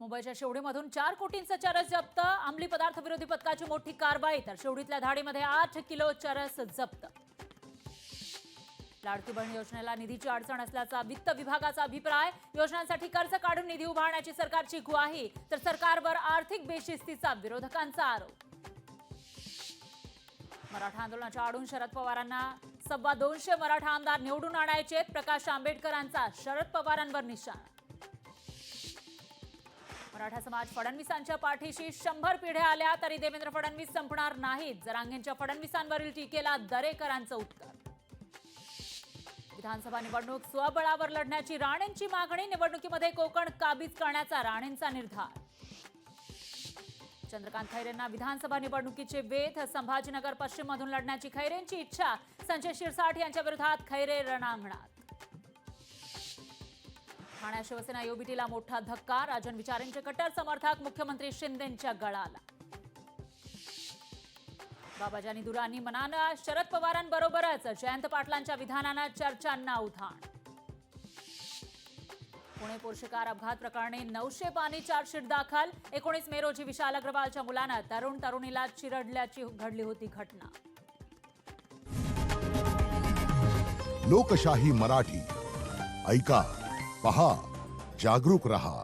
मुंबईच्या शेवडीमधून 4 कोटींचा चरस जप्त. अंमली पदार्थ विरोधी पथकाची मोठी कारवाई. तर शेवडीतल्या धाडीमध्ये 8 किलो चरस जप्त. लाडकी बहीण योजनेला निधीची अडचण असल्याचा वित्त विभागाचा अभिप्राय. योजनांसाठी कर्ज काढून निधी उभारण्याची सरकारची ग्वाही. तर सरकारवर आर्थिक बेशिस्तीचा विरोधकांचा आरोप. मराठा आंदोलनाच्या आडून शरद पवारांना 250 मराठा आमदार निवडून आणायचे. प्रकाश आंबेडकरांचा शरद पवारांवर निशाणा. मराठा समाज फडणवीसांच्या पाठीशी 100 पिढ्या आल्या तरी देवेंद्र फडणवीस संपणार नाहीत. जरांगेंच्या फडणवीसांवरील टीकेला दरेकरांचं उत्तर. विधानसभा निवडणूक स्वबळावर लढण्याची राणेंची मागणी. निवडणुकीमध्ये कोकण काबीज करण्याचा राणेंचा निर्धार. चंद्रकांत खैरेंना विधानसभा निवडणुकीचे वेध. संभाजीनगर पश्चिम मधून लढण्याची खैरेंची इच्छा. संजय शिरसाट यांच्या विरोधात खैरे रणांगणात. ठाण्यात शिवसेना युबीटीला मोठा धक्का. राजन विचारेंचे कट्टर समर्थक मुख्यमंत्री शिंदेंच्या गळाला. बाबाजानी दुरानी मनानं शरद पवारांबरोबरच जयंत पाटलांच्या विधानानं चर्चांना उधाण. पुणे पोर्शेकार अपघात प्रकरणी 900 पानी चार्जशीट दाखल. 19 मे रोजी विशाल अग्रवालच्या मुलानं तरुणीला चिरडल्याची घडली होती घटना. लोकशाही मराठी ऐका, पहा, जागरूक रहा.